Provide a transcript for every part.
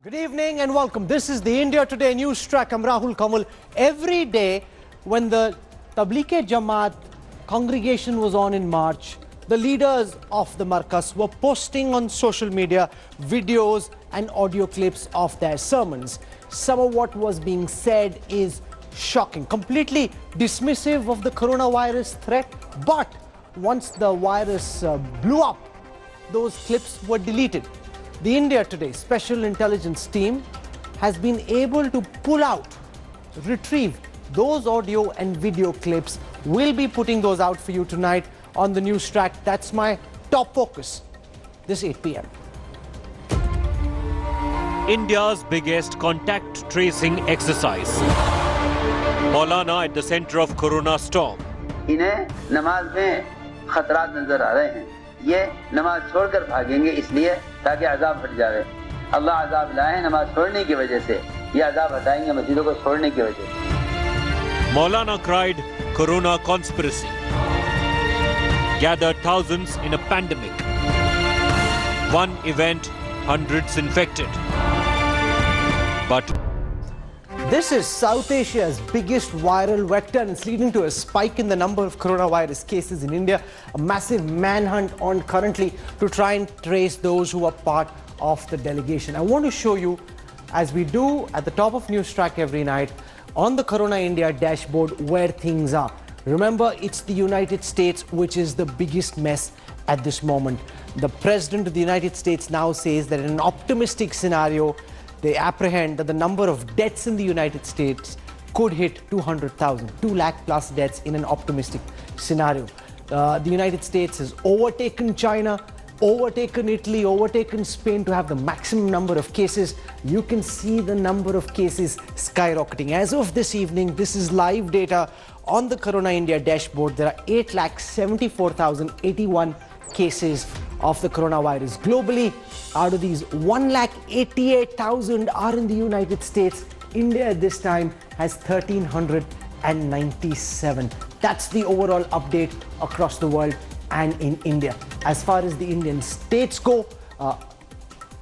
Good evening and welcome. This is the India Today Newstrack. I'm Rahul Kanwal. Every day when the Tablighi Jamaat congregation was on in March, the leaders of the Markaz were posting on social media videos and audio clips of their sermons. Some of what was being said is shocking, completely dismissive of the coronavirus threat. But once the virus blew up, those clips were deleted. The India Today Special Intelligence Team has been able to pull out, retrieve those audio and video clips. We'll be putting those out for you tonight on the Newstrack. That's my top focus this 8 p.m. India's biggest contact tracing exercise. Maulana at the center of Corona storm. इन्हें नमाज में खतरात नजर आ रहे हैं। ये नमाज छोड़कर भागेंगे इसलिए ताकि अजाब हट जाए। अल्लाह अजाब लाए नमाज छोड़ने की वजह से, ये अजाब हटाएंगे मस्जिदों को छोड़ने की वजह से। Maulana cried Corona conspiracy. Gathered thousands in a pandemic. One event, hundreds infected. But this is South Asia's biggest viral vector and it's leading to a spike in the number of coronavirus cases in India. A massive manhunt on currently to try and trace those who are part of the delegation. I want to show you, as we do at the top of Newstrack every night, on the Corona India dashboard where things are. Remember, it's the United States which is the biggest mess at this moment. The President of the United States now says that in an optimistic scenario, they apprehend that the number of deaths in the United States could hit 200,000, 2 lakh plus deaths in an optimistic scenario. The United States has overtaken China, overtaken Italy, overtaken Spain to have the maximum number of cases. You can see the number of cases skyrocketing. As of this evening, this is live data on the Corona India dashboard. There are 8,74,081 cases of the coronavirus. Globally, out of these, 1,88,000 are in the United States. India at this time has 1,397. That's the overall update across the world and in India. As far as the Indian states go,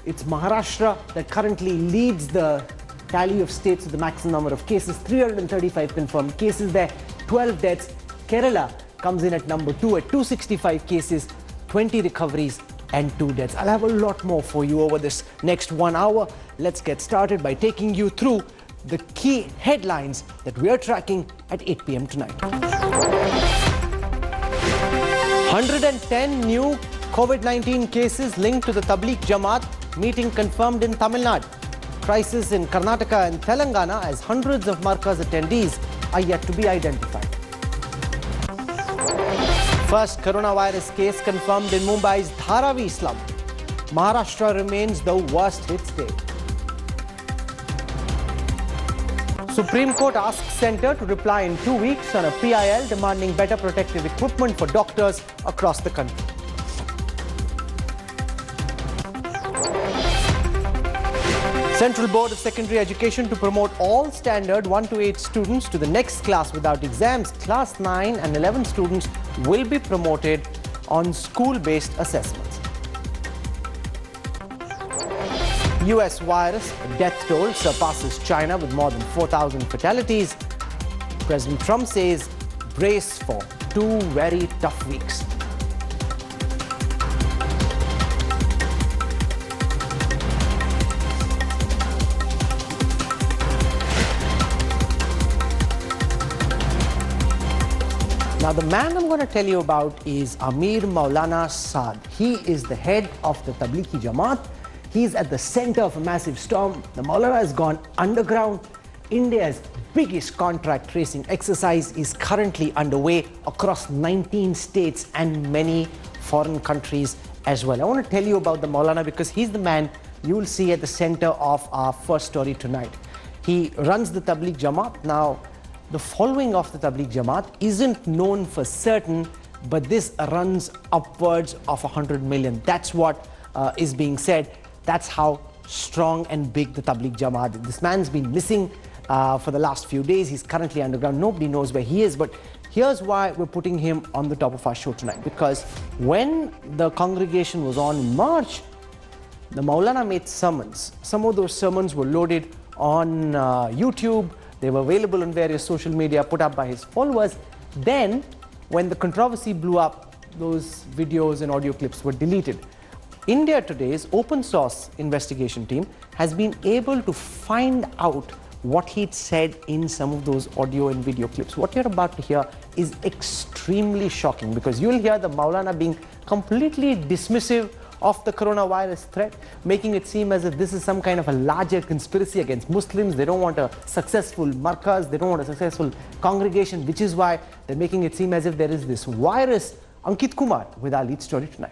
it's Maharashtra that currently leads the tally of states with the maximum number of cases. 335 confirmed cases there, 12 deaths. Kerala comes in at number 2 at 265 cases, 20 recoveries and 2 deaths. I'll have a lot more for you over this next 1 hour. Let's get started by taking you through the key headlines that we are tracking at 8 p.m. tonight. 110 new COVID-19 cases linked to the Tablighi Jamaat meeting confirmed in Tamil Nadu. Crisis in Karnataka and Telangana as hundreds of Markaz attendees are yet to be identified. First coronavirus case confirmed in Mumbai's Dharavi slum. Maharashtra remains the worst hit state. Supreme Court asks Centre to reply in 2 weeks on a PIL demanding better protective equipment for doctors across the country. Central Board of Secondary Education to promote all standard 1 to 8 students to the next class without exams. Class 9 and 11 students will be promoted on school-based assessments. US virus death toll surpasses China with more than 4,000 fatalities. President Trump says brace for 2 very tough weeks. Now, the man I'm going to tell you about is Maulana Saad. He is the head of the Tablighi Jamaat. He's at the center of a massive storm. The Maulana has gone underground. India's biggest contract tracing exercise is currently underway across 19 states and many foreign countries as well. I want to tell you about the Maulana because he's the man you will see at the center of our first story tonight. He runs the Tablighi Jamaat. Now, the following of the Tablighi Jamaat isn't known for certain, but this runs upwards of 100 million. That's what is being said. That's how strong and big the Tablighi Jamaat is. This man's been missing for the last few days. He's currently underground. Nobody knows where he is, but here's why we're putting him on the top of our show tonight. Because when the congregation was on in March, the Maulana made sermons. Some of those sermons were loaded on YouTube. They were available on various social media put up by his followers. Then, when the controversy blew up, those videos and audio clips were deleted. India Today's open source investigation team has been able to find out what he'd said in some of those audio and video clips. What you're about to hear is extremely shocking, because you'll hear the Maulana being completely dismissive of the coronavirus threat, making it seem as if this is some kind of a larger conspiracy against Muslims. They don't want a successful Markaz, they don't want a successful congregation, which is why they're making it seem as if there is this virus. Ankit Kumar with our lead story tonight.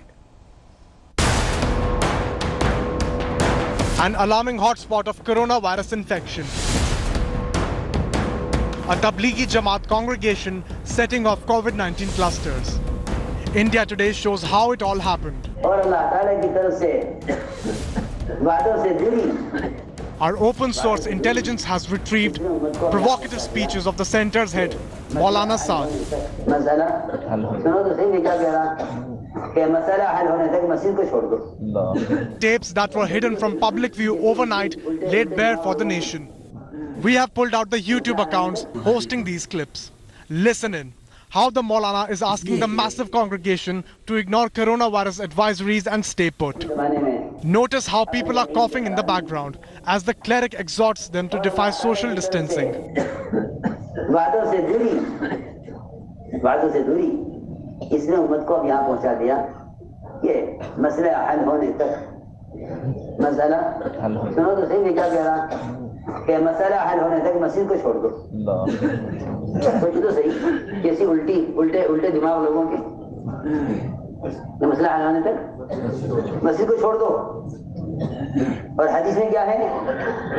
An alarming hotspot of coronavirus infection. A Tablighi Jamaat congregation setting off COVID-19 clusters. India Today shows how it all happened. Our open source intelligence has retrieved provocative speeches of the center's head, Maulana Saad. Tapes that were hidden from public view overnight laid bare for the nation. We have pulled out the YouTube accounts hosting these clips. Listen in. How the Maulana is asking the massive congregation to ignore coronavirus advisories and stay put. Notice how people are coughing in the background as the cleric exhorts them to defy social distancing. इसने उम्मत को अब यहाँ पहुँचा दिया ये मसला हल होने तक मसला सुनो तो सही मैं क्या कह रहा कि मसला हल होने तक मस्जिद को छोड़ दो सोचो तो सही कैसी उल्टे दिमाग लोगों के मसला हल होने तक मस्जिद को छोड़ दो और हदीस में क्या है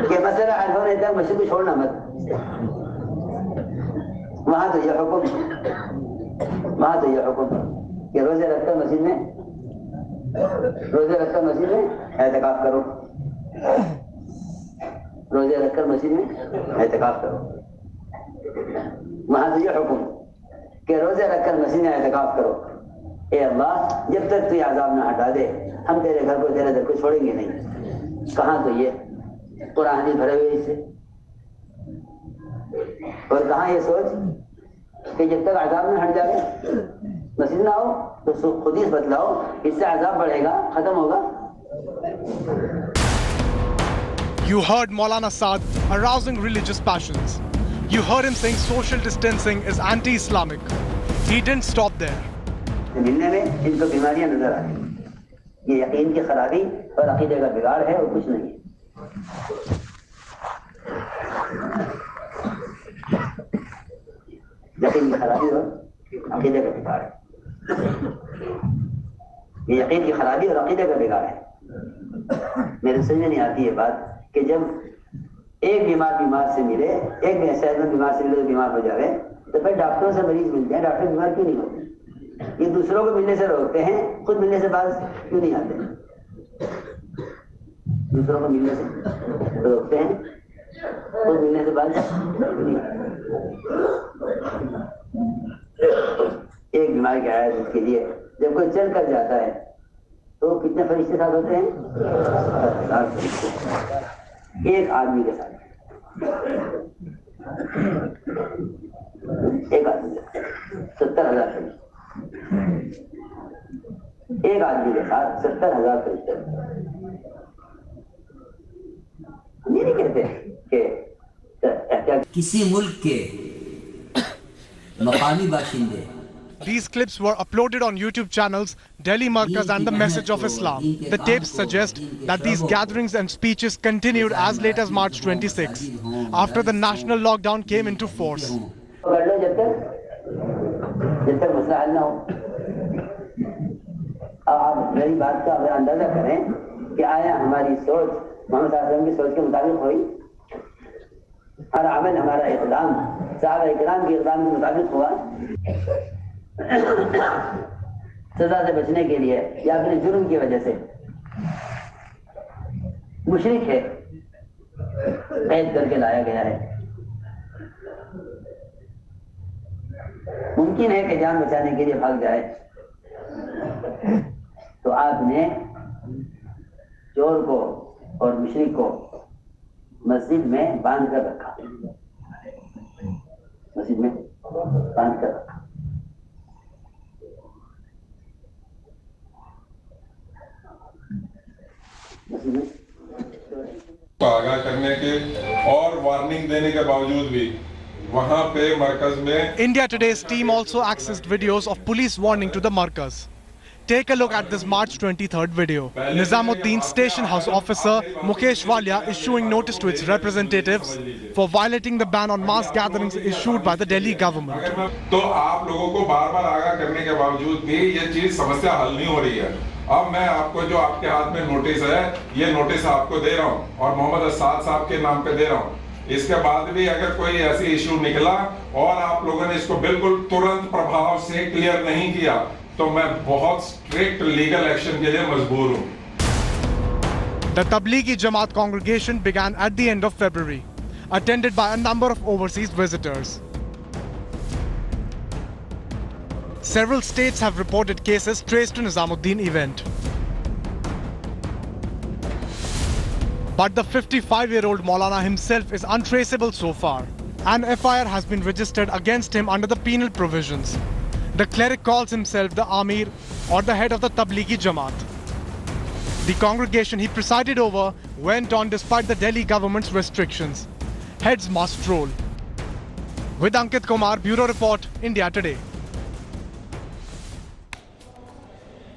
कि मसला हल होने तक मस्जिद को छोड़ना मत वहाँ तो ये हुक्म कि रोजे रखकर मस्जिद में एहतिकाफ करो रोजे रखकर मस्जिद में एहतिकाफ करो वहाँ तो ये हुक्म कि रोजे रखकर मस्जिद में एहतिकाफ करो ए अल्लाह जब तक तू अज़ाब ना हटा दे हम तेरे घर को तेरे दर को छोड़ेंगे नहीं कहाँ तो ये कुरान हदीस भरे हुए इससे और कहाँ ये सोच कि जब तक अज़ाब न हट जाए मस्जिद ना हो तो खुद ही बतलाओ इससे अज़ाब बढ़ेगा खत्म होगा. You heard Maulana Saad arousing religious passions. You heard him saying social distancing is anti-Islamic. He didn't stop there. मिलने में इनको बीमारियां नजर आ रही ये यकीन की खराबी और अकीदे का बिगाड़ है और कुछ नहीं है. यकीन की खराबी और अकीदे का बिगाड़ है. ये यकीन की खराबी और अकीदे का बिगाड़ है. मेरे समझ में नहीं आती ये बात कि जब एक बीमार से मिले एक सेहतमंद बीमार से मिले तो बीमार हो जाए तो फिर डॉक्टरों से मरीज मिलते हैं. डॉक्टर बीमार क्यों नहीं होते? ये दूसरों को मिलने से रोकते हैं खुद मिलने से बात क्यों नहीं आते? दूसरों को मिलने से रोकते हैं खुद मिलने से बात क्यों नहीं आते? एक बीमार की आयत के लिए जब कोई चल कर जाता है तो कितने फरिश्ते साथ होते हैं? 7 फरिश्ते एक आदमी के साथ. एक आदमी 70,000 फरिश्ते एक आदमी के साथ 70,000 फरिश्ते. ये नहीं कहते कि किसी मुल्क के मकामी बाशिंदे. These clips were uploaded on YouTube channels Delhi Markaz and the Message of Islam. The tapes suggest that these gatherings and speeches continued as late as March 26, after the national lockdown came into force. जब तक मसला हल ना हो. अब आप मेरी बात का अगर अंदाजा करें कि आया हमारी सोच मोहम्मद साहब की सोच के मुताबिक हुई और अमल हमारा इक़दाम साहब इकराम के इक़दाम के मुताबिक हुआ सजा से बचने के लिए या अपने जुर्म की वजह से मुशरिक है कैद करके लाया गया है. मुमकिन है कि जान बचाने के लिए भाग जाए तो आपने चोर को और मुशरिक को मस्जिद में बांध कर रखा, मस्जिद में बांध कर रखा। आगाह करने के और वार्निंग देने के बावजूद भी वहां पे मरकज में India Today's team also accessed videos of police warning to the Markaz. Take a look at this March 23rd video. Nizamuddin station house officer Mukesh Walia is issuing notice to its representatives for violating the ban on mass gatherings issued by the Delhi government. तो आप लोगों को बार-बार आगाह करने के बावजूद भी ये चीज समस्या हल नहीं हो रही है। अब मैं आपको जो आपके हाथ में नोटिस है, ये नोटिस आपको दे रहा हूँ और मोहम्मद साद साहब के नाम पे दे रहा हूँ। इसके बाद भी अगर कोई ऐसी इशू निकला और आप लोगों ने इसको बिल्कुल तुरंत प्रभाव से क्लियर नहीं किया तो मैं बहुत स्ट्रिक्ट लीगल एक्शन के लिए मजबूर हूँ। The Tablighi Jamaat congregation began at the end of February, attended by a number of overseas visitors. Several states have reported cases traced to Nizamuddin event. But the 55-year-old Maulana himself is untraceable so far. An FIR has been registered against him under the penal provisions. The cleric calls himself the Amir or the head of the Tablighi Jamaat. The congregation he presided over went on despite the Delhi government's restrictions. Heads must roll. With Ankit Kumar, Bureau Report, India Today.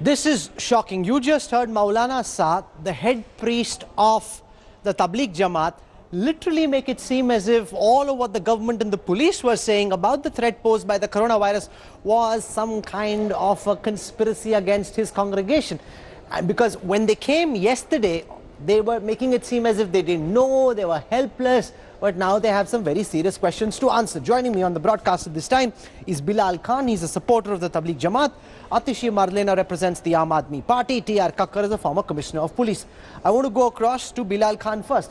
This is shocking. You just heard Maulana Saad, the head priest of the Tablighi Jamaat, literally make it seem as if all of what the government and the police were saying about the threat posed by the coronavirus was some kind of a conspiracy against his congregation. And because when they came yesterday, they were making it seem as if they didn't know, they were helpless, but now they have some very serious questions to answer. Joining me on the broadcast at this time is Bilal Khan. He's a supporter of the Tablighi Jamaat. Atishi Marlena represents the Aam Aadmi Party. T.R. Kakkar is a former commissioner of police. I want to go across to Bilal Khan first.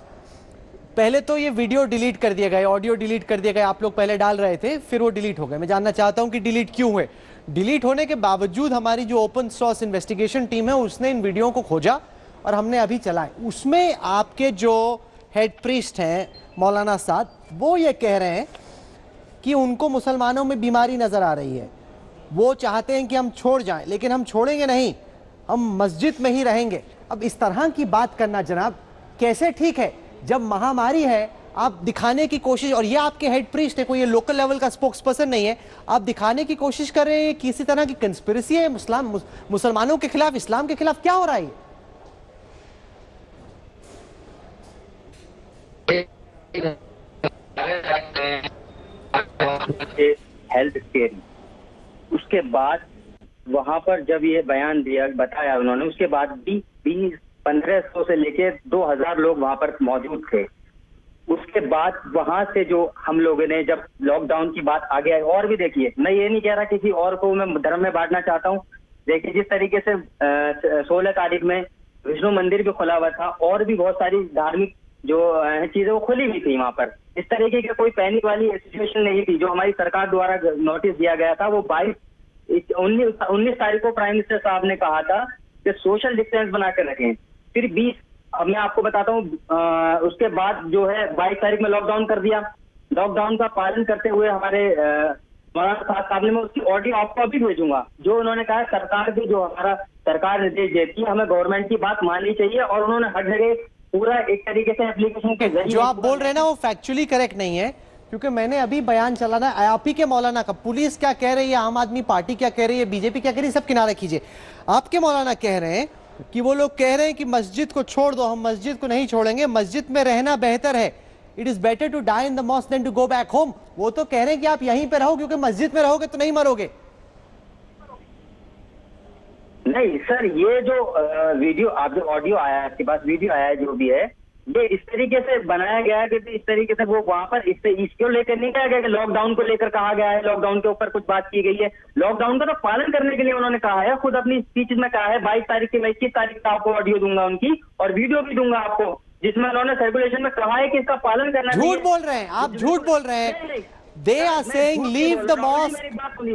पहले तो ये video delete कर दिए गए, audio delete कर दिए गए, आप लोग पहले डाल रहे थे, फिर वो डिलीट हो गए। मैं जानना चाहता हूं कि डिलीट क्यों हुए। डिलीट होने के बावजूद हमारी जो ओपन सोर्स इन्वेस्टिगेशन टीम है उसने इन वीडियो को खोजा और हमने अभी चलाए। उसमें आपके जो हेड प्रीस्ट हैं मौलाना साद, वो ये कह रहे हैं कि उनको मुसलमानों में बीमारी नजर आ रही है, वो चाहते हैं कि हम छोड़ जाएं, लेकिन हम छोड़ेंगे नहीं, हम मस्जिद में ही रहेंगे। अब इस तरह की बात करना जनाब कैसे ठीक है? जब महामारी है आप दिखाने की कोशिश, और ये आपके हेड प्रीस्ट है, कोई ये लोकल लेवल का स्पोक्स पर्सन नहीं है, आप दिखाने की कोशिश कर रहे हैं किसी तरह की कंस्पिरेसी है मुसलमानों के खिलाफ, इस्लाम के खिलाफ। क्या हो रहा है? हेल्थ केयर, उसके बाद वहां पर जब ये बयान दिया, बताया उन्होंने, उसके बाद भी 1500 से लेके 2000 लोग वहां पर मौजूद थे। उसके बाद वहां से जो हम लोगों ने जब लॉकडाउन की बात आगे आई, और भी देखिए, मैं ये नहीं कह रहा किसी और को मैं धर्म में बांटना चाहता हूँ, देखिए जिस तरीके से 16 तारीख में विष्णु मंदिर भी खुला हुआ था और भी बहुत सारी धार्मिक जो चीजें वो खुली हुई थी वहां पर, इस तरीके की कोई पैनिक वाली सिचुएशन नहीं थी। जो हमारी सरकार द्वारा नोटिस दिया गया था वो 19 तारीख को प्राइम मिनिस्टर साहब ने कहा था कि सोशल डिस्टेंस बनाकर रखें। फिर 20, अब मैं आपको बताता हूँ, उसके बाद जो है 22 तारीख में लॉकडाउन कर दिया। लॉकडाउन का पालन करते हुए हमारे मौलाना साहब साहब ने, मैं उसकी ऑडियो आपको अभी भेजूंगा, जो उन्होंने कहा सरकार की, जो हमारा सरकार निर्देश देती है, हमें गवर्नमेंट की बात माननी चाहिए, और उन्होंने हर जगह पूरा एक तरीके से एप्लीकेशन के जरिए जो आप बोल रहे हैं ना वो फैक्चुअली करेक्ट नहीं है, क्योंकि मैंने अभी बयान चला ना आप ही के मौलाना का, पुलिस क्या कह रही है, आम आदमी पार्टी क्या कह रही है, बीजेपी क्या कह रही है, सब किनारा कीजिए। आपके मौलाना कह रहे हैं कि वो लोग कह रहे हैं कि मस्जिद को छोड़ दो, हम मस्जिद को नहीं छोड़ेंगे, मस्जिद में रहना बेहतर है, it is better to die in the mosque than to go back home. वो तो कह रहे हैं कि आप यहीं पे रहो, क्योंकि मस्जिद में रहोगे तो नहीं मरोगे। नहीं सर, ये जो वीडियो, आप जो ऑडियो आया है, आपके पास वीडियो आया है, जो भी है, ये इस तरीके से बनाया गया है कि इस तरीके से वो वहां पर इसको लेकर नहीं कहा गया कि लॉकडाउन को लेकर कहा गया है, लॉकडाउन के ऊपर कुछ बात की गई है। लॉकडाउन का तो पालन करने के लिए उन्होंने कहा है, खुद अपनी स्पीच में कहा है। 22 तारीख की, मैं 21 तारीख का आपको ऑडियो दूंगा उनकी, और वीडियो भी दूंगा आपको, जिसमें उन्होंने सर्कुलेशन में कहा है कि इसका पालन करना। झूठ बोल रहे हैं आप, झूठ बोल रहे हैं। They are saying leave the mosque.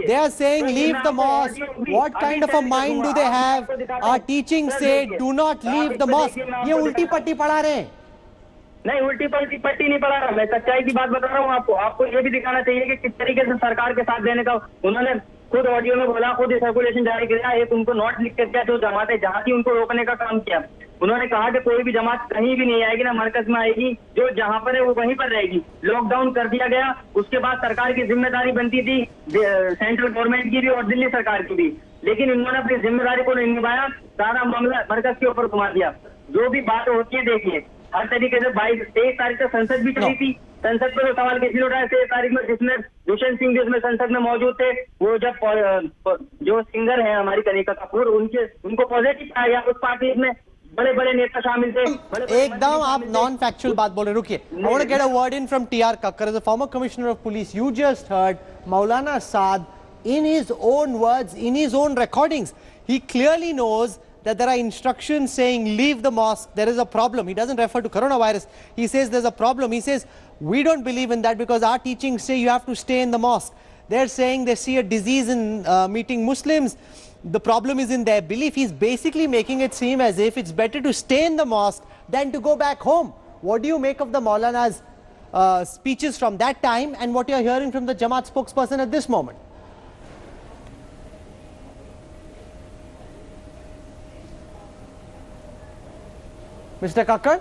They are saying leave the mosque. What kind of a mind do they have? Our teachings say do not leave the mosque. ये उल्टी पट्टी पढ़ा रहे हैं. नहीं, उल्टी पट्टी नहीं पढ़ा रहा, मैं सच्चाई की बात बता रहा हूँ आपको. आपको ये भी दिखाना चाहिए कि किस तरीके से सरकार के साथ देने का उन्होंने खुद ऑडियो में बोला, खुद सर्कुलेशन जारी किया, एक उनको नोट लिख कर दिया जो जमातें जहाँ थी उनको रोकने का काम किया. उन्होंने कहा कि कोई भी जमात कहीं भी नहीं आएगी, ना मरकज में आएगी, जो जहाँ पर है वो वहीं पर रहेगी. लॉकडाउन कर दिया गया. उसके बाद सरकार की जिम्मेदारी बनती थी सेंट्रल गवर्नमेंट की भी और दिल्ली सरकार की भी, लेकिन इन्होंने अपनी जिम्मेदारी को नहीं निभाया. सारा मामला मरकज के ऊपर घुमा दिया. जो भी बात होती है देखिए, हर तरीके से 23 तारीख से संसद भी चली थी. संसद पर सवाल किसी ने उठाया 23 तारीख में, जिसमें दुष्यंत सिंह जिसमें संसद में मौजूद थे, वो जब जो सिंगर है हमारी कनिका कपूर, उनको पॉजिटिव पाया गया. उस पार्टी में बड़े बड़े नेता शामिल थे. एकदम आप नॉन फैक्चुअल बात बोल रहे. रुकिए, I want to get a word in from TR Kakkar. As a former commissioner of police, you just heard Maulana Saad in his own words, in his own recordings. He clearly knows that there are instructions saying leave the mosque. There is a problem. He doesn't refer to coronavirus. He says there's a problem. He says we don't believe in that because our teachings say you have to stay in the mosque. They're saying they see a disease in meeting Muslims. The problem is in their belief. He's basically making it seem as if it's better to stay in the mosque than to go back home. What do you make of the Maulana's speeches from that time and what you're hearing from the Jamaat spokesperson at this moment? Mr. Kakkar?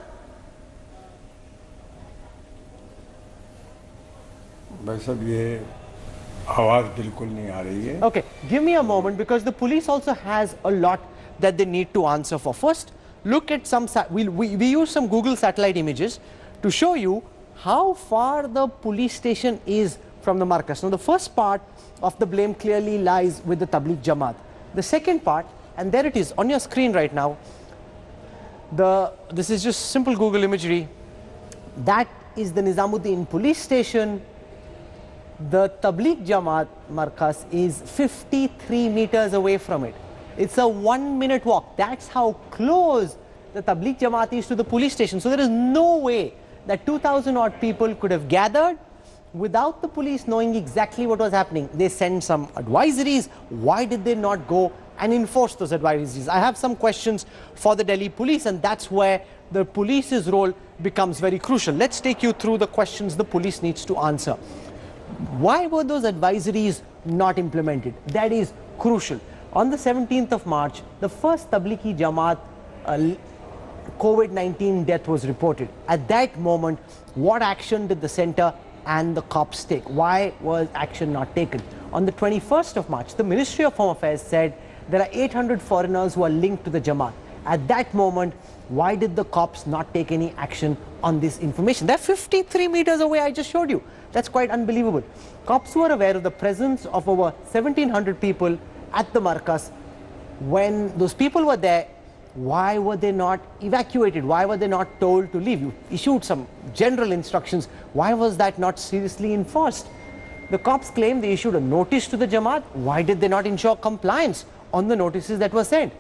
भाई साहब ये आवाज बिल्कुल नहीं आ रही है. Okay, give me a moment because the police also has a lot that they need to answer for. First, look at some, we use some Google satellite images to show you how far the police station is from the Markaz. Now the first part of the blame clearly lies with the Tablighi Jamaat. The second part, and there it is on your screen right now, this is just simple Google imagery. That is the Nizamuddin police station. The Tablighi Jamaat Markaz is 53 meters away from it. It's a 1-minute walk. That's how close the Tablighi Jamaat is to the police station. So there is no way that 2,000 odd people could have gathered without the police knowing exactly what was happening. They sent some advisories. Why did they not go and enforce those advisories? I have some questions for the Delhi police, and that's where the police's role becomes very crucial. Let's take you through the questions the police needs to answer. Why were those advisories not implemented? That is crucial. On the 17th of March, the first Tablighi Jamaat Covid-19 death was reported. At that moment, what action did the centre and the cops take? Why was action not taken? On the 21st of March, the Ministry of Home Affairs said there are 800 foreigners who are linked to the Jamaat. At that moment, why did the cops not take any action on this information? They're 53 meters away, I just showed you. That's quite unbelievable. Cops were aware of the presence of over 1,700 people at the Markaz. When those people were there, why were they not evacuated? Why were they not told to leave? You issued some general instructions. Why was that not seriously enforced? The cops claim they issued a notice to the Jamaat. Why did they not ensure compliance on the notices that were sent?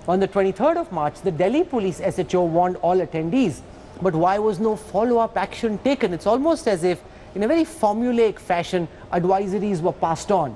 On the 23rd of March, the Delhi police SHO warned all attendees. But why was no follow-up action taken? It's almost as if, in a very formulaic fashion, advisories were passed on.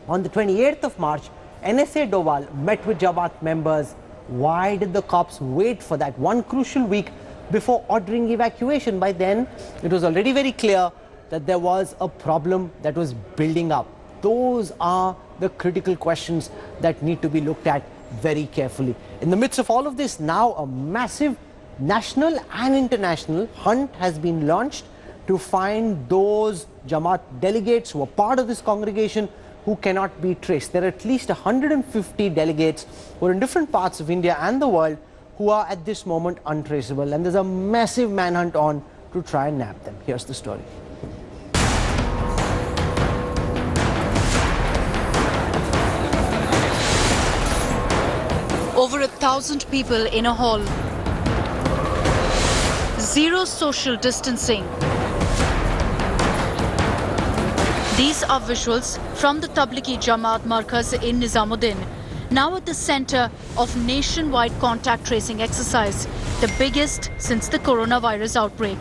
On the 28th of March, NSA Doval met with Jamaat members. Why did the cops wait for that one crucial week before ordering evacuation? By then, it was already very clear that there was a problem that was building up. Those are the critical questions that need to be looked at very carefully. In the midst of all of this, now a massive national and international hunt has been launched to find those Jamaat delegates who are part of this congregation who cannot be traced. There are at least 150 delegates who are in different parts of India and the world who are at this moment untraceable, and there's a massive manhunt on to try and nab them. Here's the story. Over 1,000 people in a hall. Zero social distancing. These are visuals from the Tablighi Jamaat Markaz in Nizamuddin. now at the center of nationwide contact tracing exercise, the biggest since the coronavirus outbreak.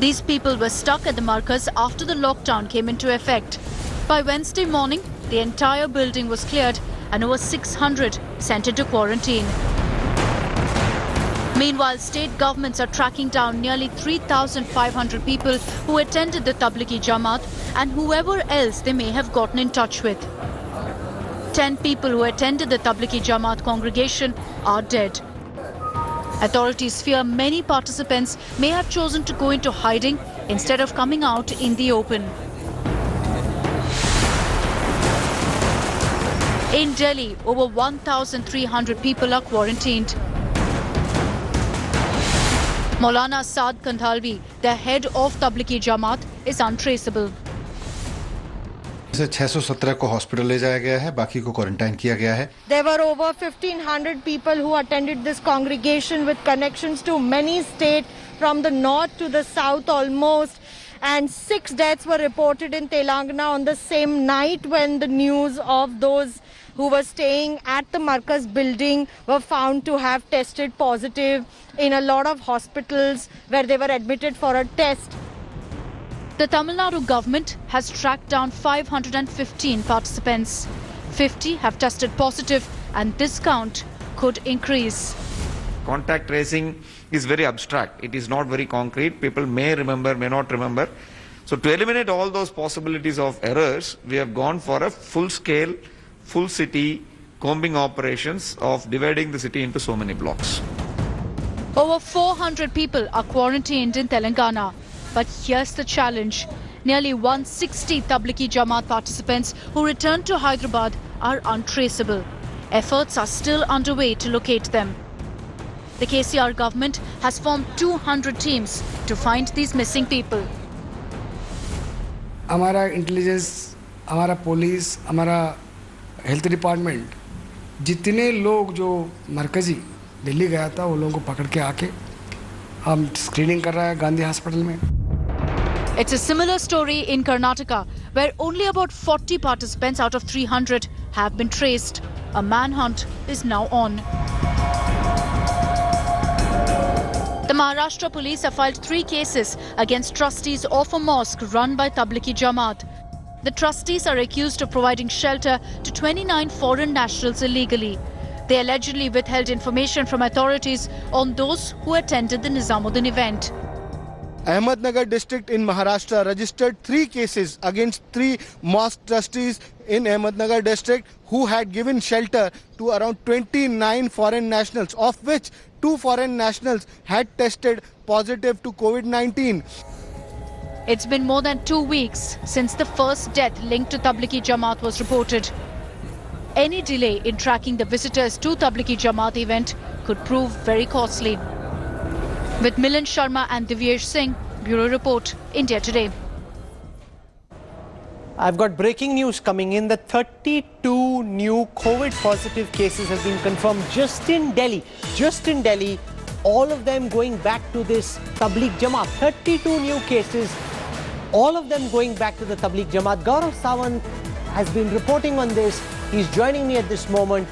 These people were stuck at the Markaz after the lockdown came into effect. By Wednesday morning, the entire building was cleared and over 600 sent into quarantine. Meanwhile, state governments are tracking down nearly 3,500 people who attended the Tablighi Jamaat and whoever else they may have gotten in touch with. 10 people who attended the Tablighi Jamaat congregation are dead. Authorities fear many participants may have chosen to go into hiding instead of coming out in the open. In Delhi, over 1,300 people are quarantined. Maulana Saad, the head of Tablighi Jamaat, is untraceable. 617 को hospital ले जाया गया है, बाकी को quarantine किया गया है. There were over 1,500 people who attended this congregation with connections to many states from the north to the south almost, and 6 deaths were reported in Telangana on the same night when the news of those who were staying at the Markaz building were found to have tested positive in a lot of hospitals where they were admitted for a test. The Tamil Nadu government has tracked down 515 participants. 50 have tested positive and this count could increase. Contact tracing is very abstract. It is not very concrete. People may remember, may not remember. So to eliminate all those possibilities of errors, we have gone for a full-scale, full city combing operations of dividing the city into so many blocks. Over 400 people are quarantined in Telangana. But here's the challenge. Nearly 160 Tablighi Jamaat participants who returned to Hyderabad are untraceable. Efforts are still underway to locate them. The KCR government has formed 200 teams to find these missing people. हमारा intelligence, हमारा police, हमारा health department, जितने लोग जो मरकजी दिल्ली गया था वो लोगों को पकड़ के आके हम स्क्रीनिंग कर रहा है गांधी हॉस्पिटल में. It's a similar story in Karnataka, where only about 40 participants out of 300 have been traced. A manhunt is now on. The Maharashtra police have filed 3 cases against trustees of a mosque run by Tablighi Jamaat. The trustees are accused of providing shelter to 29 foreign nationals illegally. They allegedly withheld information from authorities on those who attended the Nizamuddin event. Ahmednagar district in Maharashtra registered 3 cases against 3 mosque trustees in Ahmednagar district who had given shelter to around 29 foreign nationals, of which 2 foreign nationals had tested positive to Covid-19. It's been more than 2 weeks since the first death linked to Tablighi Jamaat was reported. Any delay in tracking the visitors to Tablighi Jamaat event could prove very costly. With Milan Sharma and Divyesh Singh, Bureau Report, India Today. I've got breaking news coming in. The 32 new COVID positive cases have been confirmed just in Delhi. Just in Delhi, all of them going back to this Tablighi Jamaat. 32 new cases, all of them going back to the Tablighi Jamaat. Gaurav Sawant has been reporting on this. He's joining me at this moment.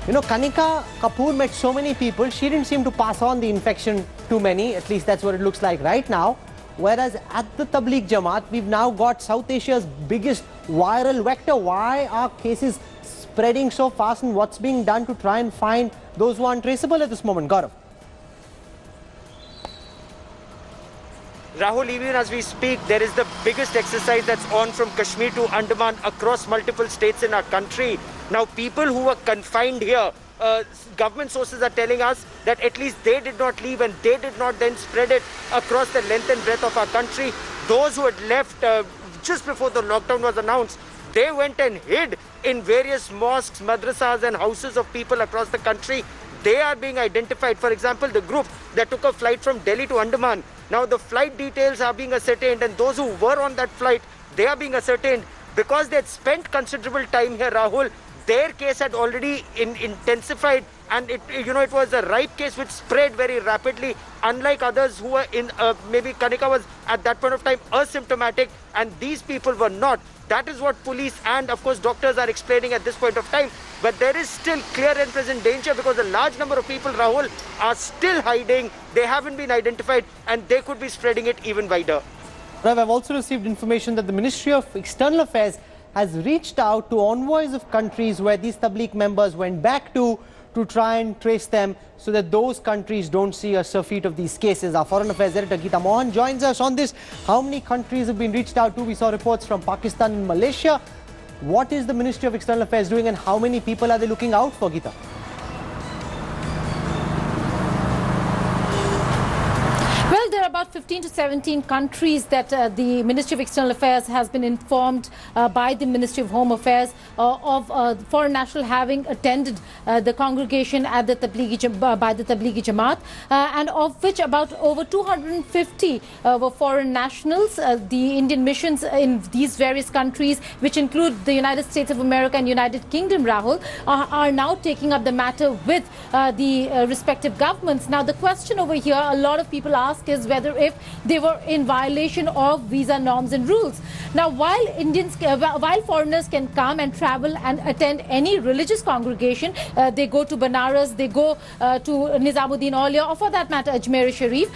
You know, Kanika Kapoor met so many people, she didn't seem to pass on the infection to many, at least that's what it looks like right now. Whereas at the Tablighi Jamaat, we've now got South Asia's biggest viral vector. Why are cases spreading so fast and what's being done to try and find those who are untraceable at this moment? Gaurav. Rahul, even as we speak, there is the biggest exercise that's on from Kashmir to Andaman across multiple states in our country. Now, people who were confined here, government sources are telling us that at least they did not leave and they did not then spread it across the length and breadth of our country. Those who had left just before the lockdown was announced, they went and hid in various mosques, madrasas and houses of people across the country. They are being identified. For example, the group that took a flight from Delhi to Andaman. Now the flight details are being ascertained and those who were on that flight, they are being ascertained because they had spent considerable time here, Rahul. Their case had already intensified and it was a ripe case which spread very rapidly, unlike others who were in, maybe Kanika was at that point of time asymptomatic and these people were not. That is what police and of course doctors are explaining at this point of time. But there is still clear and present danger because a large number of people, Rahul, are still hiding. They haven't been identified and they could be spreading it even wider. Rav, I've also received information that the Ministry of External Affairs has reached out to envoys of countries where these Tablighi members went back to try and trace them so that those countries don't see a surfeit of these cases. Our Foreign Affairs Editor Geeta Mohan joins us on this. How many countries have been reached out to? We saw reports from Pakistan and Malaysia. What is the Ministry of External Affairs doing and how many people are they looking out for, Geeta? Well, there are about 15 to 17 countries that the Ministry of External Affairs has been informed by the Ministry of Home Affairs of foreign national having attended the congregation at the by the Tablighi Jamaat, and of which about over 250 were foreign nationals. The Indian missions in these various countries, which include the United States of America and United Kingdom, Rahul, are now taking up the matter with the respective governments. Now, the question over here, a lot of people ask is whether if they were in violation of visa norms and rules. Now, while foreigners can come and travel and attend any religious congregation, they go to Banaras, they go to Nizamuddin Aulia, or for that matter Ajmer Sharif,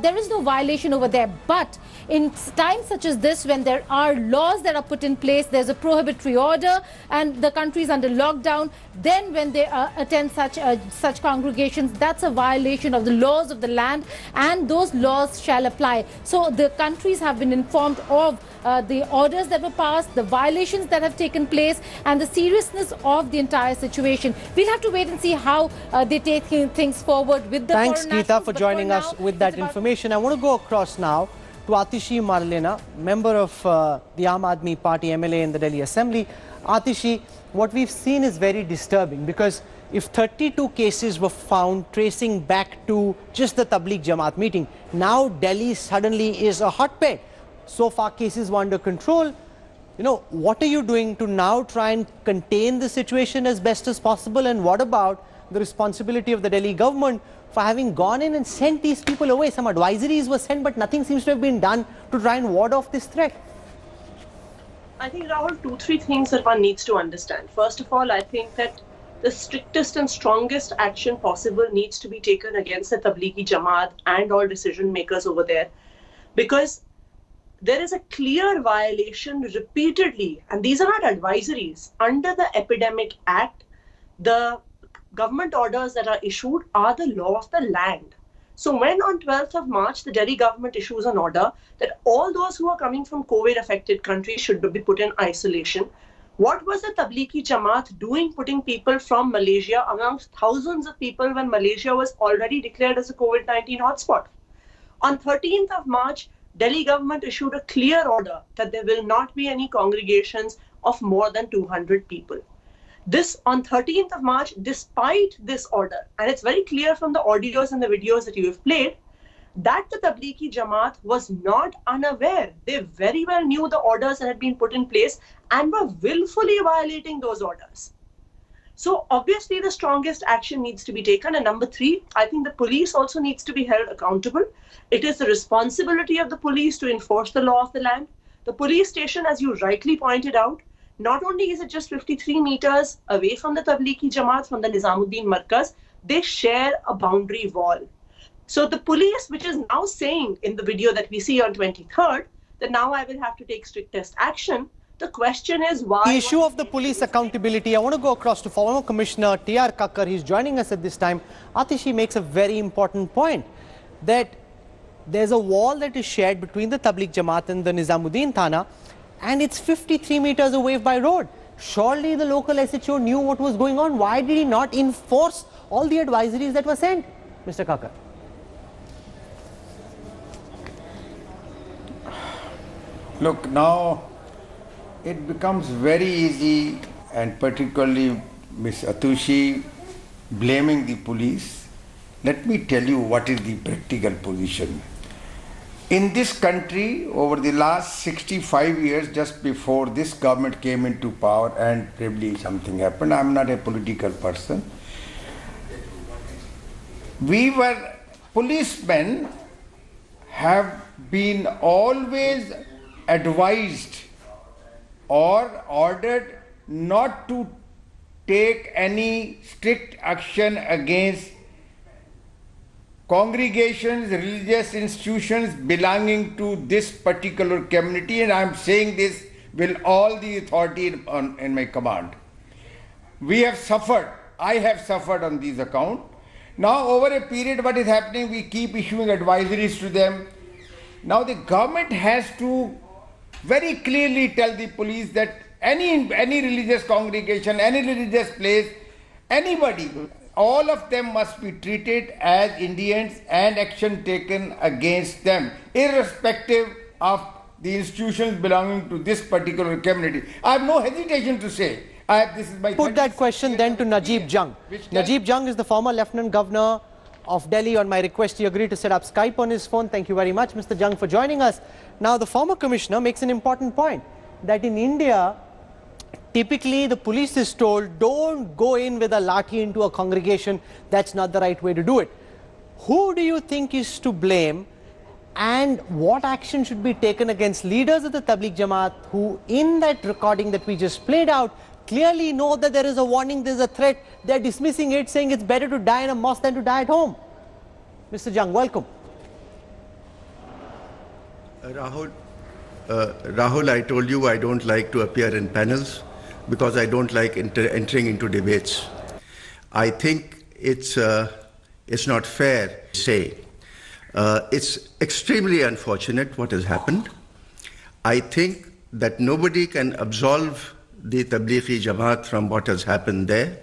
there is no violation over there. But in times such as this, when there are laws that are put in place, there's a prohibitory order and the country is under lockdown, then when they attend such congregations, that's a violation of the laws of the land, and those laws shall apply. So the countries have been informed of the orders that were passed, the violations that have taken place, and the seriousness of the entire situation. We'll have to wait and see how they take things forward with the Thanks, foreign Geeta, for joining us with that information. I want to go across now to Atishi Marlena, member of the Aam Aadmi Party MLA in the Delhi Assembly. Atishi, what we've seen is very disturbing, because if 32 cases were found tracing back to just the Tablighi Jamaat meeting, now Delhi suddenly is a hotbed. So far cases were under control. You know, what are you doing to now try and contain the situation as best as possible? And what about the responsibility of the Delhi government for having gone in and sent these people away? Some advisories were sent, but nothing seems to have been done to try and ward off this threat. I think, Rahul, 2-3 things that one needs to understand. First of all, I think that the strictest and strongest action possible needs to be taken against the Tablighi Jamaat and all decision makers over there, because there is a clear violation repeatedly, and these are not advisories. Under the Epidemic Act, the government orders that are issued are the law of the land. So when on 12th of March, the Delhi government issues an order that all those who are coming from COVID-affected countries should be put in isolation, what was the Tablighi Jamaat doing putting people from Malaysia amongst thousands of people when Malaysia was already declared as a COVID-19 hotspot? On 13th of March, Delhi government issued a clear order that there will not be any congregations of more than 200 people. This on 13th of March, despite this order, and it's very clear from the audios and the videos that you have played, that the Tablighi Jamaat was not unaware. They very well knew the orders that had been put in place and were willfully violating those orders. So obviously the strongest action needs to be taken. And number 3, I think the police also needs to be held accountable. It is the responsibility of the police to enforce the law of the land. The police station, as you rightly pointed out, not only is it just 53 meters away from the Tablighi Jamaat, from the Nizamuddin Markaz, they share a boundary wall. So the police, which is now saying in the video that we see on 23rd, that now I will have to take strictest action, the question is why... The issue of the police accountability, I want to go across to former Commissioner T.R. Kakkar. He's joining us at this time. Atishi makes a very important point, that there's a wall that is shared between the Tablighi Jamaat and the Nizamuddin Thana, and it's 53 meters away by road. Surely the local SHO knew what was going on. Why did he not enforce all the advisories that were sent, Mr. Kakkar? Look, now it becomes very easy, and particularly Ms. Atushi blaming the police. Let me tell you what is the practical position. In this country, over the last 65 years, just before this government came into power, and probably something happened, I'm not a political person, policemen have been always advised or ordered not to take any strict action against congregations, religious institutions belonging to this particular community, and I am saying this with all the authority in my command. We have suffered, I have suffered on these accounts. Now over a period what is happening, we keep issuing advisories to them. Now the government has to very clearly tell the police that any religious congregation, any religious place, anybody, all of them must be treated as Indians and action taken against them, irrespective of the institutions belonging to this particular community. I have no hesitation to say, this is my... Put that question then to Najib Jung. Najib Jung is the former Lieutenant Governor of Delhi. On my request, he agreed to set up Skype on his phone. Thank you very much, Mr. Jung, for joining us. Now, the former commissioner makes an important point, that in India, typically the police is told, don't go in with a lathi into a congregation. That's not the right way to do it. Who do you think is to blame, and what action should be taken against leaders of the Tablighi Jamaat who, in that recording that we just played out, clearly know that there is a warning, there is a threat, they are dismissing it, saying it's better to die in a mosque than to die at home? Mr. Jung, welcome. Rahul, I told you I don't like to appear in panels because I don't like entering into debates. I think it's not fair to say. It's extremely unfortunate what has happened. I think that nobody can absolve the Tablighi Jamaat from what has happened there,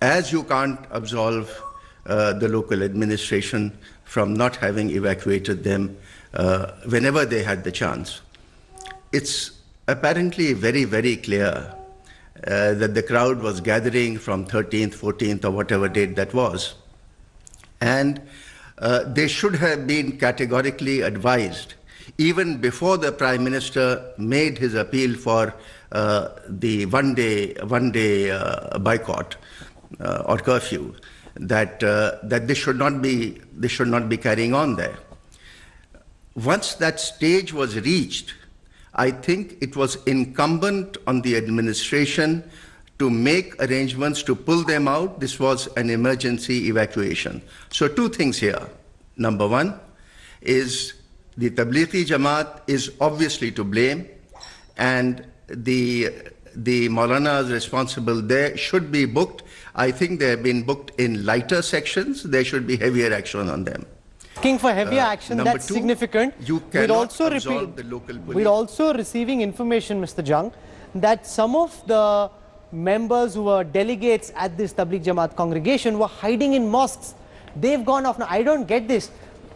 as you can't absolve the local administration from not having evacuated them whenever they had the chance. It's apparently very, very clear that the crowd was gathering from 13th, 14th, or whatever date that was. And they should have been categorically advised, even before the Prime Minister made his appeal for the one-day boycott or curfew, that this should not be carrying on there. Once that stage was reached, I think it was incumbent on the administration to make arrangements to pull them out. This was an emergency evacuation. So two things here. Number one is the Tablighi Jamaat is obviously to blame, and the Maulanas responsible there should be booked. I think they have been booked in lighter sections. There should be heavier action on them. Asking for heavier action, that's two, significant. You cannot absolve the local police. We're also receiving information, Mr. Jung, that some of the members who were delegates at this Tablighi Jamaat congregation were hiding in mosques. They've gone off. Now, I don't get this.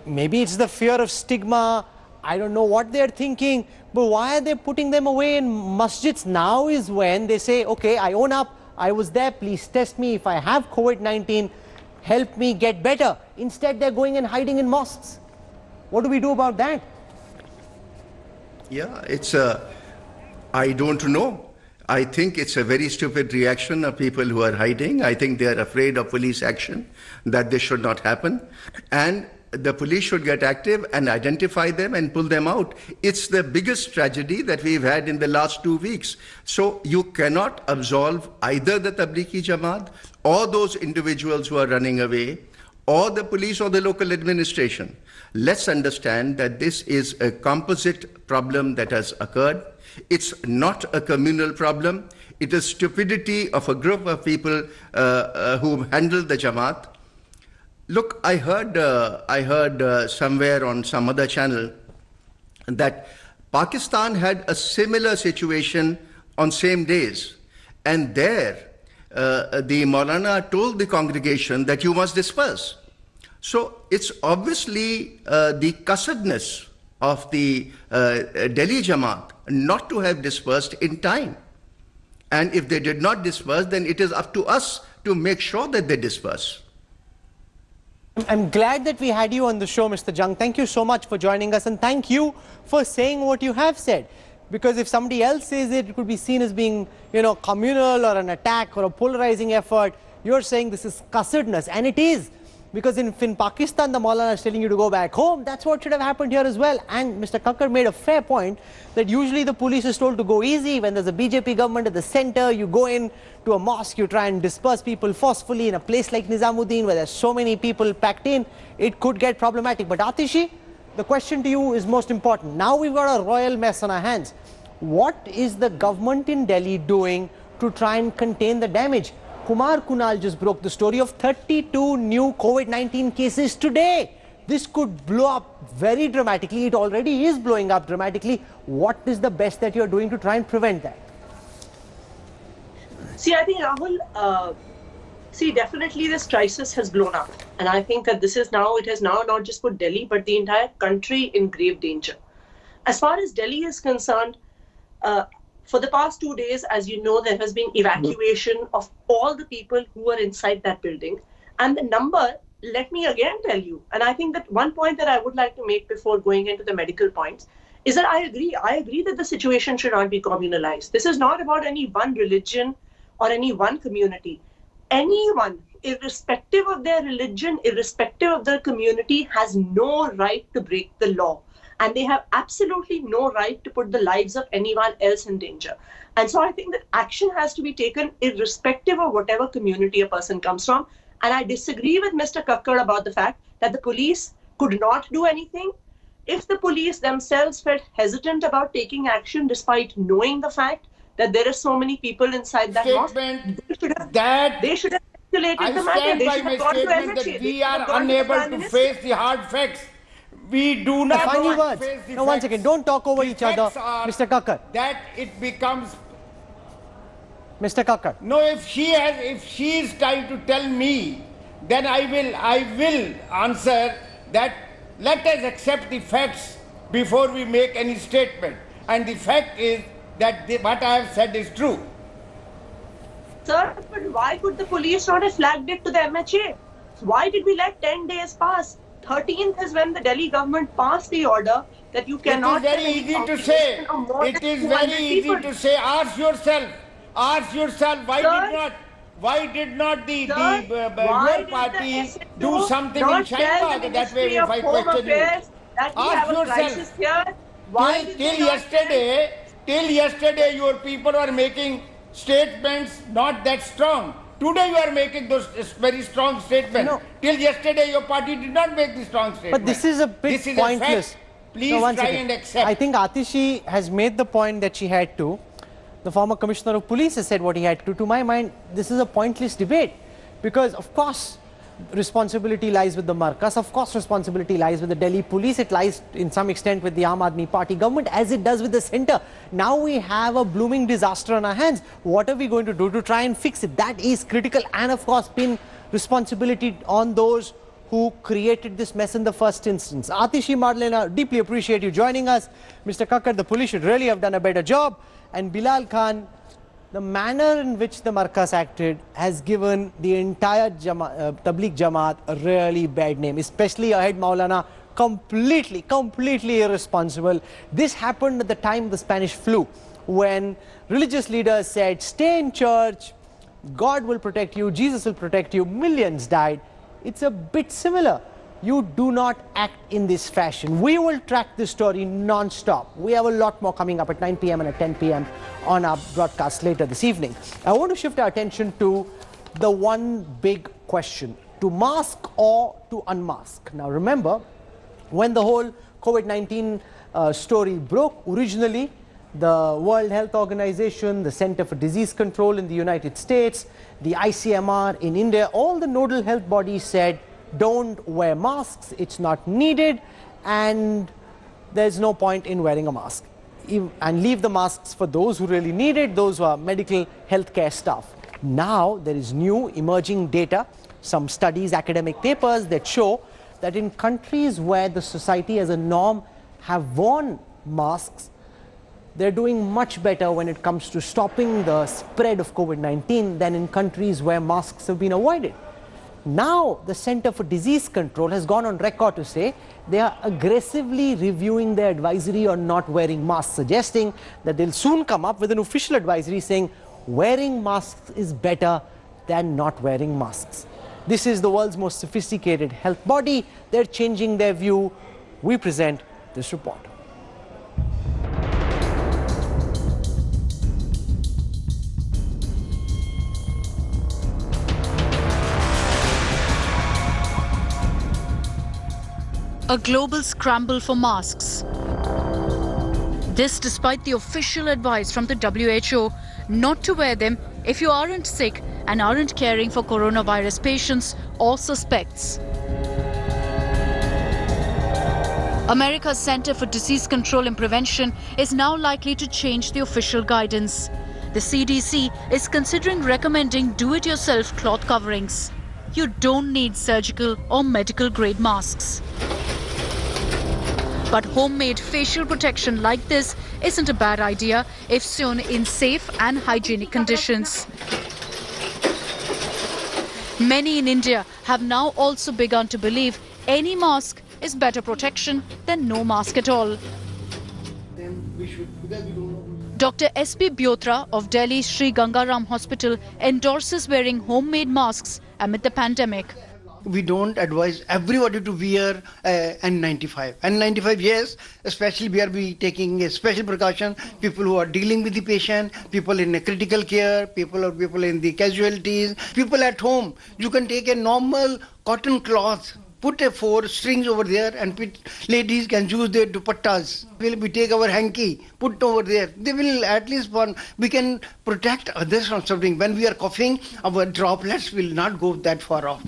Maybe it's the fear of stigma. I don't know what they're thinking. But why are they putting them away in masjids? Now is when they say, okay, I own up. I was there. Please test me. If I have COVID-19, help me get better. Instead, they're going and hiding in mosques. What do we do about that? Yeah, I don't know. I think it's a very stupid reaction of people who are hiding. I think they are afraid of police action, that this should not happen. And the police should get active and identify them and pull them out. It's the biggest tragedy that we've had in the last 2 weeks. So you cannot absolve either the Tablighi Jamaat or those individuals who are running away, or the police or the local administration. Let's understand that this is a composite problem that has occurred. It's not a communal problem. It is stupidity of a group of people who handle the Jamaat. Look, I heard somewhere on some other channel that Pakistan had a similar situation on same days, and there the Maulana told the congregation that you must disperse. So it's obviously the cussedness of the Delhi Jamaat not to have dispersed in time. And if they did not disperse, then it is up to us to make sure that they disperse. I'm glad that we had you on the show, Mr. Jung. Thank you so much for joining us, and thank you for saying what you have said. Because if somebody else says it, it could be seen as being, communal or an attack or a polarizing effort. You're saying this is cussedness, and it is. Because in Pakistan, the Maulana is telling you to go back home. That's what should have happened here as well. And Mr. Kakkar made a fair point that usually the police is told to go easy. When there's a BJP government at the center, you go in to a mosque, you try and disperse people forcefully. In a place like Nizamuddin, where there's so many people packed in, it could get problematic. But Atishi, the question to you is most important. Now we've got a royal mess on our hands. What is the government in Delhi doing to try and contain the damage? Kumar Kunal just broke the story of 32 new COVID-19 cases today. This could blow up very dramatically. It already is blowing up dramatically. What is the best that you're doing to try and prevent that? See, I think, Rahul, definitely this crisis has blown up. And I think that it has now not just put Delhi, but the entire country in grave danger. As far as Delhi is concerned, for the past 2 days, as you know, there has been evacuation of all the people who were inside that building. And the number, let me again tell you, and I think that one point that I would like to make before going into the medical points, is that I agree that the situation should not be communalized. This is not about any one religion or any one community. Anyone, irrespective of their religion, irrespective of their community, has no right to break the law. And they have absolutely no right to put the lives of anyone else in danger. And so I think that action has to be taken irrespective of whatever community a person comes from. And I disagree with Mr. Kakkar about the fact that the police could not do anything. If the police themselves felt hesitant about taking action despite knowing the fact that there are so many people inside that mosque, they should have escalated the matter. They should have gone to statement that we are unable to face the hard facts. We do not final words. face the No, one facts. second. Don't talk over each other, Mr. Kakkar. That it becomes. Mr. Kakkar. No, if she is trying to tell me, then I will answer that. Let us accept the facts before we make any statement. And the fact is that what I have said is true. Sir, but why could the police not have flagged it to the MHA? Why did we let 10 days pass? 13th is when the Delhi government passed the order that you cannot. It is very easy to say. It is very easy to say. Ask yourself. Why did not the your party do something in China? That way, if I question you, ask yourself. Till yesterday, your people were making statements not that strong. Today you are making those very strong statements. No. Till yesterday your party did not make the strong statement. But this is a bit pointless. Please try and accept. I think Atishi has made the point that she had to. The former commissioner of police has said what he had to. To my mind, this is a pointless debate. Because of course responsibility lies with the Markaz. Of course responsibility lies with the Delhi police. It lies in some extent with the Aam Aadmi Party government, as it does with the centre. Now we have a blooming disaster on our hands. What are we going to do to try and fix it? That is critical, and of course pin responsibility on those who created this mess in the first instance. Atishi Marlena, deeply appreciate you joining us. Mr. Kakkar, the police should really have done a better job. And Bilal Khan, the manner in which the Markaz acted has given the entire Tablighi Jamaat a really bad name, especially ahead Maulana, completely irresponsible. This happened at the time of the Spanish flu, when religious leaders said, stay in church, God will protect you, Jesus will protect you, millions died. It's a bit similar. You do not act in this fashion. We will track this story non-stop. We have a lot more coming up at 9 p.m. and at 10 p.m. on our broadcast later this evening. I want to shift our attention to the one big question, to mask or to unmask. Now remember, when the whole COVID-19 story broke, originally the World Health Organization, the Center for Disease Control in the United States, the ICMR in India, all the nodal health bodies said, don't wear masks, it's not needed, and there's no point in wearing a mask. And leave the masks for those who really need it, those who are medical healthcare staff. Now there is new emerging data, some studies, academic papers that show that in countries where the society as a norm have worn masks, they're doing much better when it comes to stopping the spread of COVID-19 than in countries where masks have been avoided. Now, the Center for Disease Control has gone on record to say they are aggressively reviewing their advisory on not wearing masks, suggesting that they'll soon come up with an official advisory saying wearing masks is better than not wearing masks. This is the world's most sophisticated health body. They're changing their view. We present this report. A global scramble for masks. This despite the official advice from the WHO not to wear them if you aren't sick and aren't caring for coronavirus patients or suspects. America's Center for Disease Control and Prevention is now likely to change the official guidance. The CDC is considering recommending do-it-yourself cloth coverings. You don't need surgical or medical grade masks. But homemade facial protection like this isn't a bad idea if sewn in safe and hygienic conditions. Many in India have now also begun to believe any mask is better protection than no mask at all. Dr. S.P. Byotra of Delhi's Sri Gangaram Hospital endorses wearing homemade masks amid the pandemic. We don't advise everybody to wear N95. N95, yes, especially we are taking a special precaution. People who are dealing with the patient, people in a critical care, people in the casualties, people at home. You can take a normal cotton cloth, put 4 strings over there, and ladies can use their dupattas. We take our hanky, put over there. They will at least we can protect others from something. When we are coughing, our droplets will not go that far off.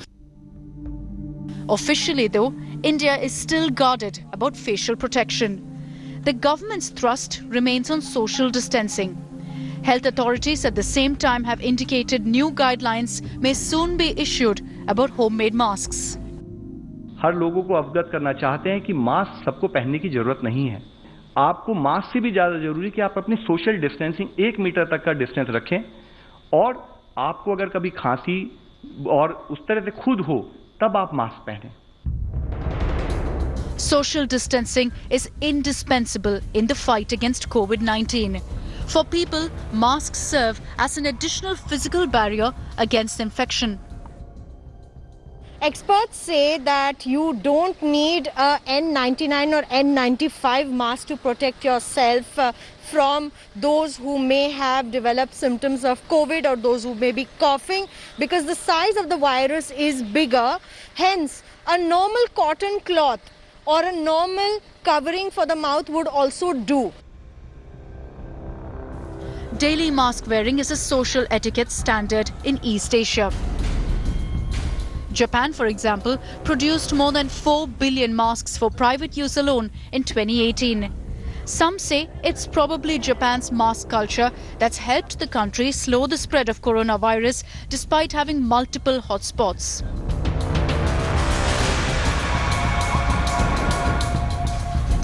Officially, though, India is still guarded about facial protection. The government's thrust remains on social distancing. Health authorities at the same time have indicated new guidelines may soon be issued about homemade masks. हर लोगों को अवगत करना चाहते हैं कि mask सबको पहनने की जरूरत नहीं है. आपको मास्क से भी ज्यादा जरूरी कि आप अपनी सोशल डिस्टेंसिंग 1 मीटर तक का डिस्टेंस रखें और आपको अगर कभी खांसी और उस तरह से खुद हो तब आप मास्क पहनें. Social distancing is indispensable in the fight against COVID-19. For people, masks serve as an additional physical barrier against infection. Experts say that you don't need a N99 or N95 mask to protect yourself from those who may have developed symptoms of COVID or those who may be coughing, because the size of the virus is bigger. Hence, a normal cotton cloth or a normal covering for the mouth would also do. Daily mask wearing is a social etiquette standard in East Asia. Japan, for example, produced more than 4 billion masks for private use alone in 2018. Some say it's probably Japan's mask culture that's helped the country slow the spread of coronavirus despite having multiple hotspots.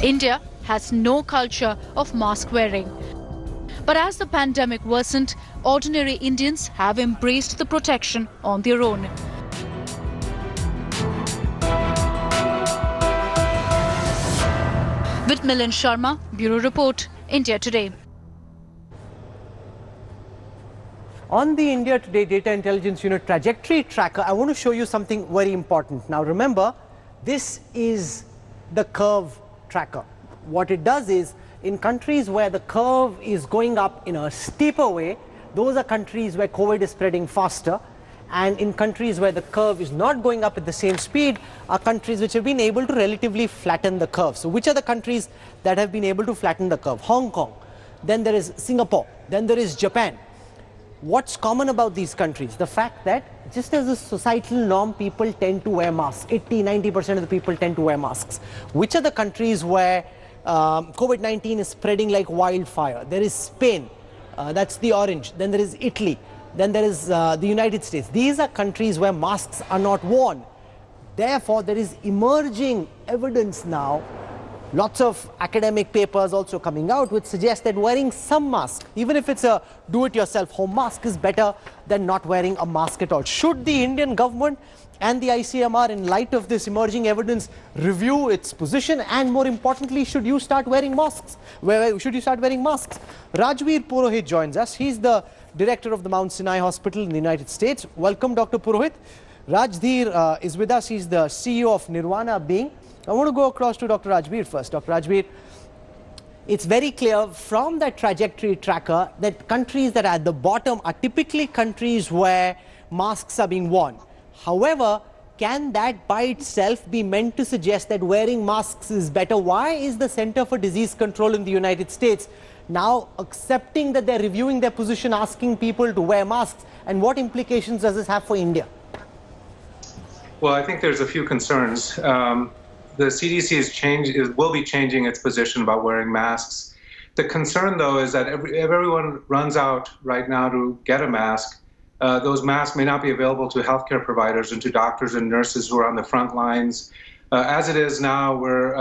India has no culture of mask wearing. But as the pandemic worsened, ordinary Indians have embraced the protection on their own. With Milind Sharma, Bureau Report, India Today. On the India Today Data Intelligence Unit trajectory tracker, I want to show you something very important. Now remember, this is the curve tracker. What it does is, in countries where the curve is going up in a steeper way, those are countries where COVID is spreading faster. And in countries where the curve is not going up at the same speed are countries which have been able to relatively flatten the curve. So which are the countries that have been able to flatten the curve? Hong Kong, then there is Singapore, then there is Japan. What's common about these countries? The fact that just as a societal norm, people tend to wear masks. 80–90% of the people tend to wear masks. Which are the countries where COVID-19 is spreading like wildfire? There is Spain, that's the orange. Then there is Italy. Then there is the United States. These are countries where masks are not worn. Therefore, there is emerging evidence now, lots of academic papers also coming out, which suggest that wearing some mask, even if it's a do-it-yourself home mask, is better than not wearing a mask at all. Should the Indian government and the ICMR, in light of this emerging evidence, review its position? And more importantly, should you start wearing masks? Should you start wearing masks? Rajveer Purohit joins us. He's the director of the Mount Sinai Hospital in the United States. Welcome, Dr. Purohit. Rajdeer is with us. He's the CEO of Nirvana Being. I want to go across to Dr. Rajbir first. Dr. Rajbir, it's very clear from that trajectory tracker that countries that are at the bottom are typically countries where masks are being worn. However, can that by itself be meant to suggest that wearing masks is better? Why is the Center for Disease Control in the United States now accepting that they're reviewing their position, asking people to wear masks? And what implications does this have for India? Well, I think there's a few concerns. The CDC will be changing its position about wearing masks. The concern, though, is that if everyone runs out right now to get a mask, those masks may not be available to healthcare providers and to doctors and nurses who are on the front lines. As it is now, we're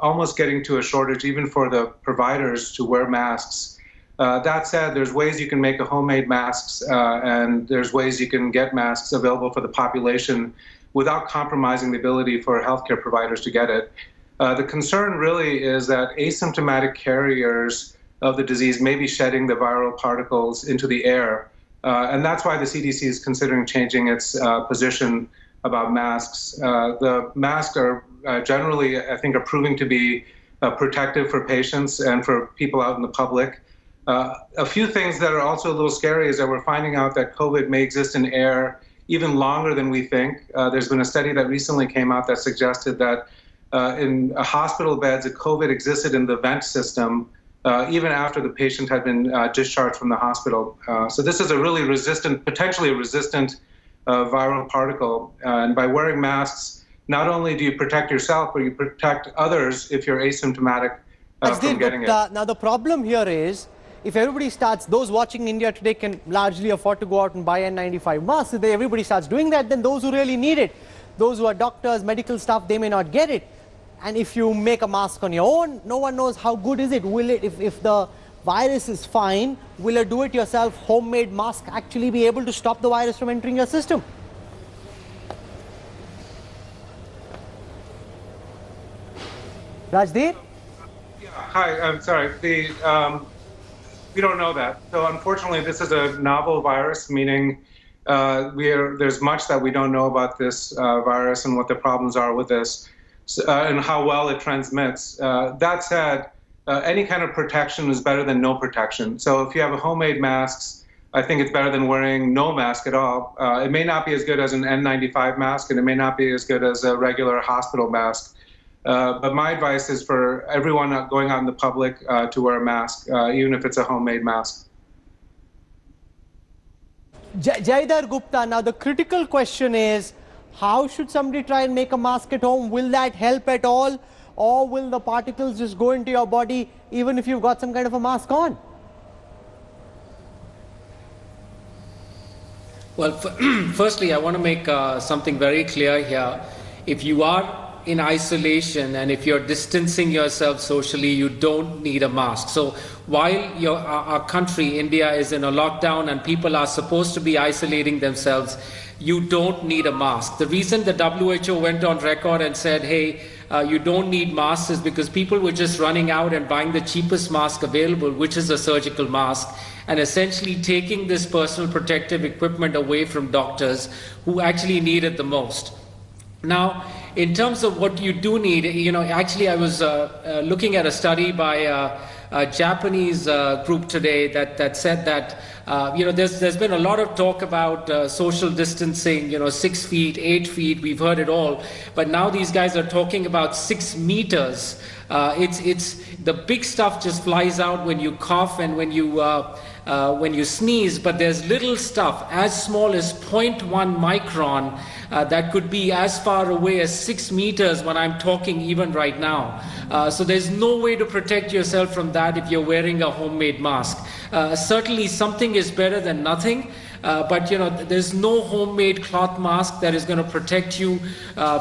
almost getting to a shortage even for the providers to wear masks. That said, there's ways you can make a homemade masks, and there's ways you can get masks available for the population without compromising the ability for healthcare providers to get it. The concern really is that asymptomatic carriers of the disease may be shedding the viral particles into the air. And that's why the CDC is considering changing its position about masks. The masks are generally, I think, are proving to be protective for patients and for people out in the public. A few things that are also a little scary is that we're finding out that COVID may exist in air even longer than we think. There's been a study that recently came out that suggested that in hospital beds, COVID existed in the vent system even after the patient had been discharged from the hospital. So this is a really resistant, potentially a resistant viral particle. And by wearing masks, not only do you protect yourself, but you protect others if you're asymptomatic from getting it. Now the problem here is, if everybody starts, those watching India today can largely afford to go out and buy N95 masks. If everybody starts doing that, then those who really need it, those who are doctors, medical staff, they may not get it. And if you make a mask on your own, no one knows how good is it. Will it, if the virus is fine, will a do-it-yourself homemade mask actually be able to stop the virus from entering your system? Rajdeer? Yeah, hi, I'm sorry. We don't know that. So unfortunately, this is a novel virus, meaning there's much that we don't know about this virus and what the problems are with this and how well it transmits. That said, any kind of protection is better than no protection. So if you have homemade masks, I think it's better than wearing no mask at all. It may not be as good as an N95 mask, and it may not be as good as a regular hospital mask. But my advice is for everyone going out in the public to wear a mask, even if it's a homemade mask. Jaidar Gupta, now the critical question is, how should somebody try and make a mask at home? Will that help at all? Or will the particles just go into your body even if you've got some kind of a mask on? Well, firstly, I want to make something very clear here. If you are in isolation and if you're distancing yourself socially, you don't need a mask. So while our country, India, is in a lockdown and people are supposed to be isolating themselves, you don't need a mask. The reason the WHO went on record and said, hey, you don't need masks is because people were just running out and buying the cheapest mask available, which is a surgical mask, and essentially taking this personal protective equipment away from doctors who actually need it the most. Now, in terms of what you do need, actually I was looking at a study by a Japanese group today that said that, there's been a lot of talk about social distancing, 6 feet, 8 feet, we've heard it all. But now these guys are talking about 6 meters. It's the big stuff just flies out when you cough and when you sneeze, but there's little stuff as small as 0.1 micron that could be as far away as 6 meters when I'm talking even right now. So there's no way to protect yourself from that if you're wearing a homemade mask. Certainly something is better than nothing. But there's no homemade cloth mask that is going to protect you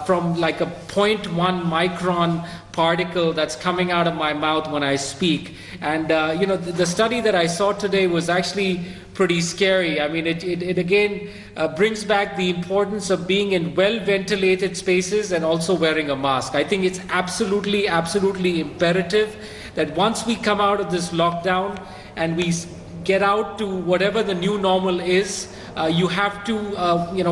from like a 0.1 micron particle that's coming out of my mouth when I speak. And the study that I saw today was actually pretty scary. I mean, it again brings back the importance of being in well-ventilated spaces and also wearing a mask. I think it's absolutely, absolutely imperative that once we come out of this lockdown and we get out to whatever the new normal is, you have to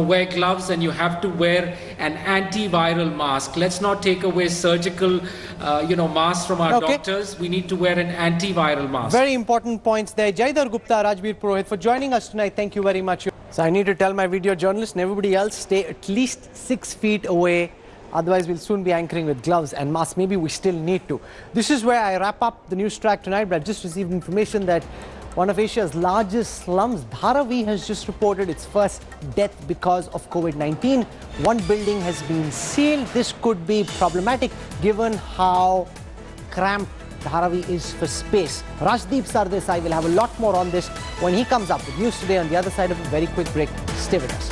wear gloves and you have to wear an antiviral mask. Let's not take away surgical masks from our doctors. We need to wear an antiviral mask. Very important points there. Jaidar Gupta, Rajbir Purohit, for joining us tonight. Thank you very much. So I need to tell my video journalists and everybody else, stay at least 6 feet away. Otherwise, we'll soon be anchoring with gloves and masks. Maybe we still need to. This is where I wrap up the Newstrack tonight. But I've just received information that one of Asia's largest slums, Dharavi, has just reported its first death because of Covid-19. One building has been sealed. This could be problematic given how cramped Dharavi is for space. Rajdeep Sardesai will have a lot more on this when he comes up with news today on the other side of a very quick break. Stay with us.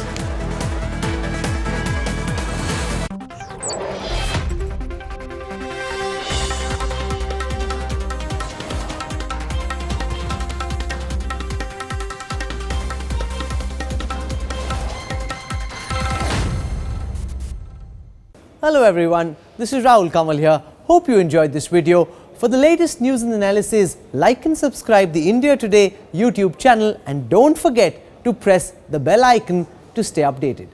Hello everyone, this is Rahul Kanwal here. Hope you enjoyed this video. For the latest news and analysis, like and subscribe the India Today YouTube channel and don't forget to press the bell icon to stay updated.